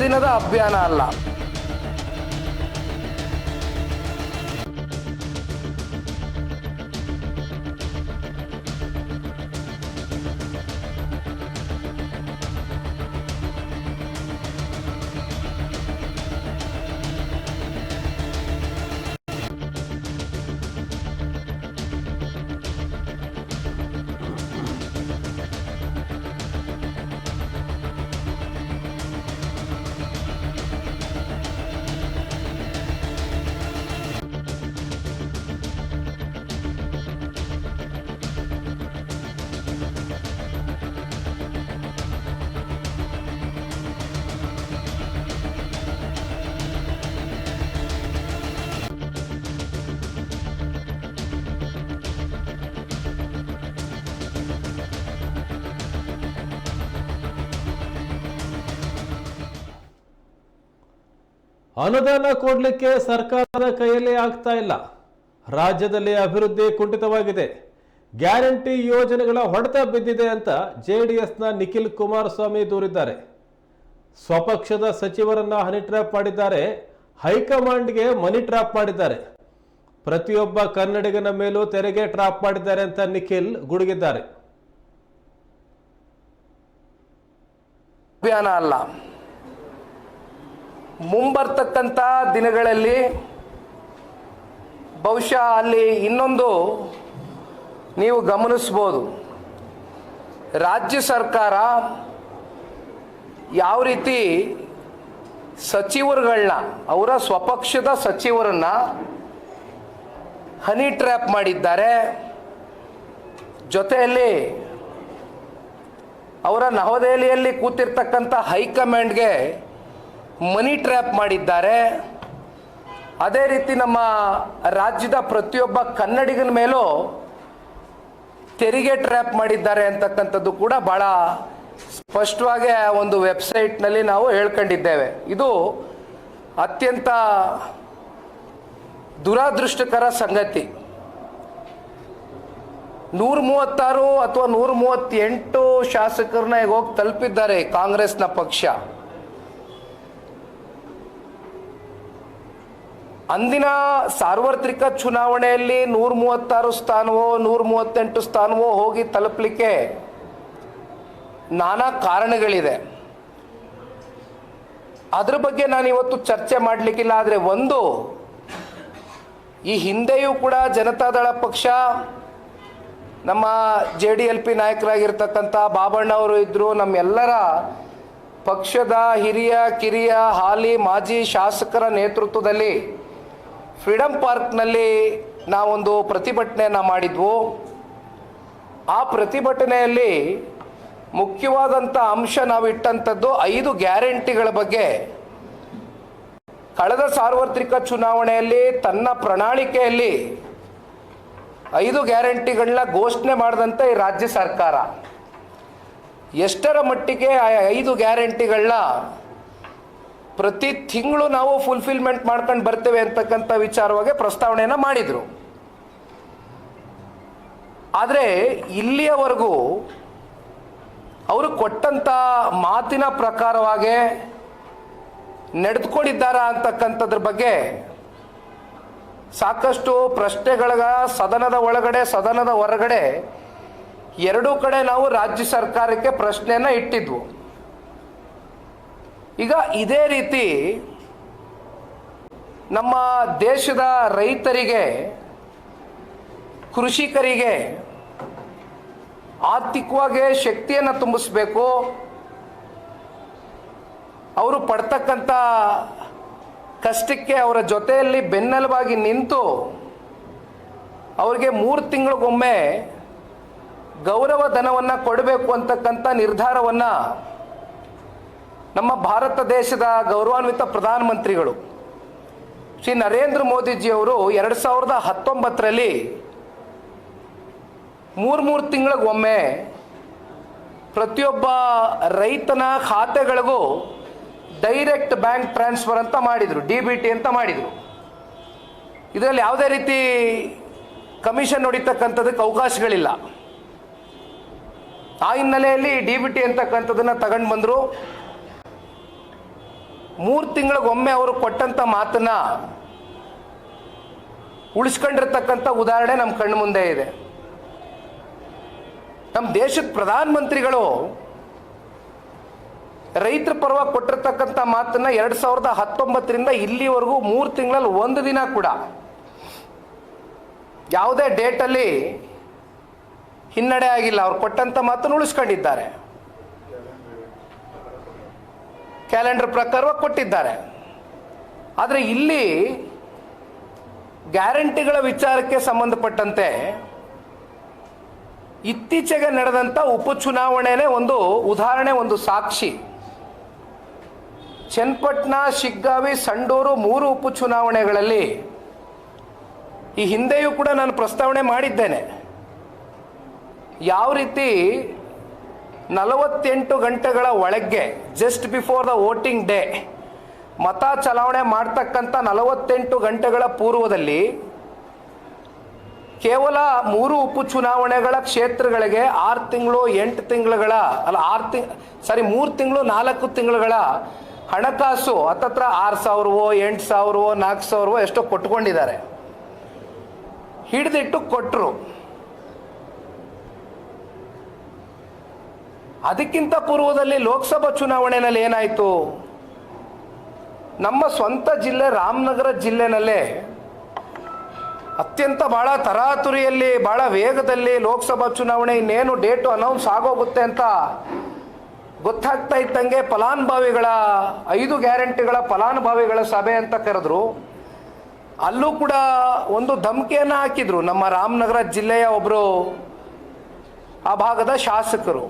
ದಿನದ ಅಭಿಯಾನ ಅಲ್ಲ. ಅನುದಾನ ಕೊಡಲಿಕ್ಕೆ ಸರ್ಕಾರದ ಕೈಯಲ್ಲಿ ಆಗ್ತಾ ಇಲ್ಲ. ರಾಜ್ಯದಲ್ಲಿ ಅಭಿವೃದ್ಧಿ ಕುಂಠಿತವಾಗಿದೆ. ಗ್ಯಾರಂಟಿ ಯೋಜನೆಗಳ ಹೊಡೆತ ಬಿದ್ದಿದೆ ಅಂತ ಜೆಡಿಎಸ್ನ ನಿಖಿಲ್ ಕುಮಾರಸ್ವಾಮಿ ದೂರಿದ್ದಾರೆ. ಸ್ವಪಕ್ಷದ ಸಚಿವರನ್ನ ಹನಿ ಟ್ರ್ಯಾಪ್ ಮಾಡಿದ್ದಾರೆ, ಹೈಕಮಾಂಡ್ಗೆ ಮನಿ ಟ್ರ್ಯಾಪ್ ಮಾಡಿದ್ದಾರೆ. ಪ್ರತಿಯೊಬ್ಬ ಕನ್ನಡಿಗನ ಮೇಲೂ ತೆರಿಗೆ ಟ್ರ್ಯಾಪ್ ಮಾಡಿದ್ದಾರೆ ಅಂತ ನಿಖಿಲ್ ಗುಡುಗಿದ್ದಾರೆ. ಅಭಿಯಾನ ಅಲ್ಲ, ಮುಂಬರ್ತಕ್ಕಂಥ ದಿನಗಳಲ್ಲಿ ಬಹುಶಃ ಅಲ್ಲಿ ಇನ್ನೊಂದು ನೀವು ಗಮನಿಸ್ಬೋದು. ರಾಜ್ಯ ಸರ್ಕಾರ ಯಾವ ರೀತಿ ಸಚಿವರುಗಳನ್ನ, ಅವರ ಸ್ವಪಕ್ಷದ ಸಚಿವರನ್ನ ಹನಿ ಟ್ರ್ಯಾಪ್ ಮಾಡಿದ್ದಾರೆ. ಜೊತೆಯಲ್ಲಿ ಅವರ ನವದೆಹಲಿಯಲ್ಲಿ ಕೂತಿರ್ತಕ್ಕಂಥ ಹೈಕಮಾಂಡ್ಗೆ ಮನಿ ಟ್ರ್ಯಾಪ್ ಮಾಡಿದ್ದಾರೆ. ಅದೇ ರೀತಿ ನಮ್ಮ ರಾಜ್ಯದ ಪ್ರತಿಯೊಬ್ಬ ಕನ್ನಡಿಗನ ಮೇಲೂ ತೆರಿಗೆ ಟ್ರ್ಯಾಪ್ ಮಾಡಿದ್ದಾರೆ ಅಂತಕ್ಕಂಥದ್ದು ಕೂಡ ಭಾಳ ಸ್ಪಷ್ಟವಾಗಿ ಒಂದು ವೆಬ್ಸೈಟ್ನಲ್ಲಿ ನಾವು ಹೇಳ್ಕೊಂಡಿದ್ದೇವೆ. ಇದು ಅತ್ಯಂತ ದುರಾದೃಷ್ಟಕರ ಸಂಗತಿ. 136 ಅಥವಾ 138 ಶಾಸಕರನ್ನ ಈಗ ಹೋಗಿ ತಲುಪಿದ್ದಾರೆ ಕಾಂಗ್ರೆಸ್ನ ಪಕ್ಷ. ಅಂದಿನ ಸಾರ್ವತ್ರಿಕ ಚುನಾವಣೆಯಲ್ಲಿ 136 ಸ್ಥಾನವೋ 138 ಸ್ಥಾನವೋ ಹೋಗಿ ತಲುಪಲಿಕ್ಕೆ ನಾನಾ ಕಾರಣಗಳಿದೆ. ಅದ್ರ ಬಗ್ಗೆ ನಾನು ಇವತ್ತು ಚರ್ಚೆ ಮಾಡಲಿಕ್ಕಿಲ್ಲ. ಆದರೆ ಒಂದು, ಈ ಹಿಂದೆಯೂ ಕೂಡ ಜನತಾದಳ ಪಕ್ಷ, ನಮ್ಮ JDLP ನಾಯಕರಾಗಿರ್ತಕ್ಕಂಥ ಬಾಬಣ್ಣ ಅವರು ಇದ್ದರು, ನಮ್ಮೆಲ್ಲರ ಪಕ್ಷದ ಹಿರಿಯ ಕಿರಿಯ ಹಾಲಿ ಮಾಜಿ ಶಾಸಕರ ನೇತೃತ್ವದಲ್ಲಿ ಫ್ರೀಡಮ್ ಪಾರ್ಕ್ನಲ್ಲಿ ನಾವೊಂದು ಪ್ರತಿಭಟನೆಯನ್ನು ಮಾಡಿದ್ವು. ಆ ಪ್ರತಿಭಟನೆಯಲ್ಲಿ ಮುಖ್ಯವಾದಂಥ ಅಂಶ ನಾವು ಇಟ್ಟಂಥದ್ದು 5 ಗ್ಯಾರಂಟಿಗಳ ಬಗ್ಗೆ. ಕಳೆದ ಸಾರ್ವತ್ರಿಕ ಚುನಾವಣೆಯಲ್ಲಿ ತನ್ನ ಪ್ರಣಾಳಿಕೆಯಲ್ಲಿ 5 ಗ್ಯಾರಂಟಿಗಳನ್ನ ಘೋಷಣೆ ಮಾಡಿದಂಥ ಈ ರಾಜ್ಯ ಸರ್ಕಾರ ಎಷ್ಟರ ಮಟ್ಟಿಗೆ ಆ 5 ಗ್ಯಾರಂಟಿಗಳನ್ನ ಪ್ರತಿ ತಿಂಗಳು ನಾವು ಫುಲ್ಫಿಲ್ಮೆಂಟ್ ಮಾಡ್ಕೊಂಡು ಬರ್ತೇವೆ ಅಂತಕ್ಕಂಥ ವಿಚಾರವಾಗಿ ಪ್ರಸ್ತಾವನೆಯನ್ನು ಮಾಡಿದರು. ಆದರೆ ಇಲ್ಲಿಯವರೆಗೂ ಅವರು ಕೊಟ್ಟಂಥ ಮಾತಿನ ಪ್ರಕಾರವಾಗಿ ನಡೆದುಕೊಂಡಿದ್ದಾರಾ ಅಂತಕ್ಕಂಥದ್ರ ಬಗ್ಗೆ ಸಾಕಷ್ಟು ಪ್ರಶ್ನೆಗಳ ಸದನದ ಒಳಗಡೆ ಸದನದ ಹೊರಗಡೆ ಎರಡೂ ಕಡೆ ನಾವು ರಾಜ್ಯ ಸರ್ಕಾರಕ್ಕೆ ಪ್ರಶ್ನೆಯನ್ನು ಇಟ್ಟಿದ್ವು. ಈಗ ಇದೇ ರೀತಿ ನಮ್ಮ ದೇಶದ ರೈತರಿಗೆ, ಕೃಷಿಕರಿಗೆ ಆರ್ಥಿಕವಾಗಿ ಶಕ್ತಿಯನ್ನು ತುಂಬಿಸಬೇಕು, ಅವರು ಪಡ್ತಕ್ಕಂಥ ಕಷ್ಟಕ್ಕೆ ಅವರ ಜೊತೆಯಲ್ಲಿ ಬೆನ್ನೆಲುಬಾಗಿ ನಿಂತು ಅವರಿಗೆ 3 ತಿಂಗಳಿಗೊಮ್ಮೆ ಗೌರವ ಧನವನ್ನು ಕೊಡಬೇಕು ಅಂತಕ್ಕಂಥ ನಿರ್ಧಾರವನ್ನು ನಮ್ಮ ಭಾರತ ದೇಶದ ಗೌರವಾನ್ವಿತ ಪ್ರಧಾನಮಂತ್ರಿಗಳು ಶ್ರೀ ನರೇಂದ್ರ ಮೋದಿಜಿಯವರು 2019ರಲ್ಲಿ 3 ತಿಂಗಳಿಗೊಮ್ಮೆ ಪ್ರತಿಯೊಬ್ಬ ರೈತನ ಖಾತೆಗಳಿಗೂ ಡೈರೆಕ್ಟ್ ಬ್ಯಾಂಕ್ ಟ್ರಾನ್ಸ್ಫರ್ ಅಂತ ಮಾಡಿದರು, DBT ಅಂತ ಮಾಡಿದರು. ಇದರಲ್ಲಿ ಯಾವುದೇ ರೀತಿ ಕಮಿಷನ್ ಹೊಡಿತಕ್ಕಂಥದ್ದಕ್ಕೆ ಅವಕಾಶಗಳಿಲ್ಲ. ಆ ಹಿನ್ನೆಲೆಯಲ್ಲಿ DBT ಅಂತಕ್ಕಂಥದ್ದನ್ನು ತಗೊಂಡು ಬಂದರು. 3 ತಿಂಗಳಿಗೊಮ್ಮೆ ಅವರು ಕೊಟ್ಟಂತ ಮಾತನ್ನ ಉಳಿಸ್ಕೊಂಡಿರ್ತಕ್ಕಂಥ ಉದಾಹರಣೆ ನಮ್ಮ ಕಣ್ಣು ಮುಂದೆ ಇದೆ. ನಮ್ಮ ದೇಶದ ಪ್ರಧಾನಮಂತ್ರಿಗಳು ರೈತರ ಪರವಾಗಿ ಕೊಟ್ಟಿರ್ತಕ್ಕಂಥ ಮಾತನ್ನ 2019ರಿಂದ ಇಲ್ಲಿವರೆಗೂ 3 ತಿಂಗಳಲ್ಲಿ 1 ದಿನ ಕೂಡ ಯಾವುದೇ ಡೇಟಲ್ಲಿ ಹಿನ್ನಡೆ ಆಗಿಲ್ಲ. ಅವ್ರು ಕೊಟ್ಟಂತ ಮಾತನ್ನು ಉಳಿಸ್ಕೊಂಡಿದ್ದಾರೆ, ಕ್ಯಾಲೆಂಡರ್ ಪ್ರಕಾರವಾಗಿ ಕೊಟ್ಟಿದ್ದಾರೆ. ಆದರೆ ಇಲ್ಲಿ ಗ್ಯಾರಂಟಿಗಳ ವಿಚಾರಕ್ಕೆ ಸಂಬಂಧಪಟ್ಟಂತೆ ಇತ್ತೀಚೆಗೆ ನಡೆದಂಥ ಉಪಚುನಾವಣೆನೇ ಒಂದು ಉದಾಹರಣೆ, ಒಂದು ಸಾಕ್ಷಿ. ಚನ್ನಪಟ್ಟಣ, ಶಿಗ್ಗಾವಿ, ಸಂಡೂರು 3 ಉಪಚುನಾವಣೆಗಳಲ್ಲಿ ಈ ಹಿಂದೆಯೂ ಕೂಡ ನಾನು ಪ್ರಸ್ತಾವನೆ ಮಾಡಿದ್ದೇನೆ. ಯಾವ ರೀತಿ 48 ಗಂಟೆಗಳ ಒಳಗೆ, just before the voting day, ಮತ ಚಲಾವಣೆ ಮಾಡ್ತಕ್ಕಂಥ 48 ಗಂಟೆಗಳ ಪೂರ್ವದಲ್ಲಿ ಕೇವಲ 3 ಉಪಚುನಾವಣೆಗಳ ಕ್ಷೇತ್ರಗಳಿಗೆ 6 ತಿಂಗಳು 8 ತಿಂಗಳುಗಳ ಅಲ್ಲ 3 ತಿಂಗಳು 4 ತಿಂಗಳುಗಳ ಹಣಕಾಸು ಹತ್ತತ್ರ 6,000ವೋ 8,000ವೋ 4,000ವೋ ಎಷ್ಟೋ ಕೊಟ್ಕೊಂಡಿದ್ದಾರೆ, ಹಿಡಿದಿಟ್ಟು ಕೊಟ್ಟರು. ಅದಕ್ಕಿಂತ ಪೂರ್ವದಲ್ಲಿ ಲೋಕಸಭಾ ಚುನಾವಣೆಯಲ್ಲಿ ಏನಾಯಿತು? ನಮ್ಮ ಸ್ವಂತ ಜಿಲ್ಲೆ ರಾಮನಗರ ಜಿಲ್ಲೆನಲ್ಲೇ ಅತ್ಯಂತ ಬಹಳ ತರಾತುರಿಯಲ್ಲಿ, ಬಹಳ ವೇಗದಲ್ಲಿ ಲೋಕಸಭಾ ಚುನಾವಣೆ ಇನ್ನೇನು ಡೇಟು ಅನೌನ್ಸ್ ಆಗೋಗುತ್ತೆ ಅಂತ ಗೊತ್ತಾಗ್ತಾ ಇದ್ದಂಗೆ ಫಲಾನುಭವಿಗಳ 5 ಗ್ಯಾರಂಟಿಗಳ ಫಲಾನುಭವಿಗಳ ಸಭೆ ಅಂತ ಕರೆದ್ರು. ಅಲ್ಲೂ ಕೂಡ ಒಂದು ಧಮಕಿಯನ್ನು ಹಾಕಿದ್ರು ನಮ್ಮ ರಾಮನಗರ ಜಿಲ್ಲೆಯ ಒಬ್ಬರು ಆ ಭಾಗದ ಶಾಸಕರು.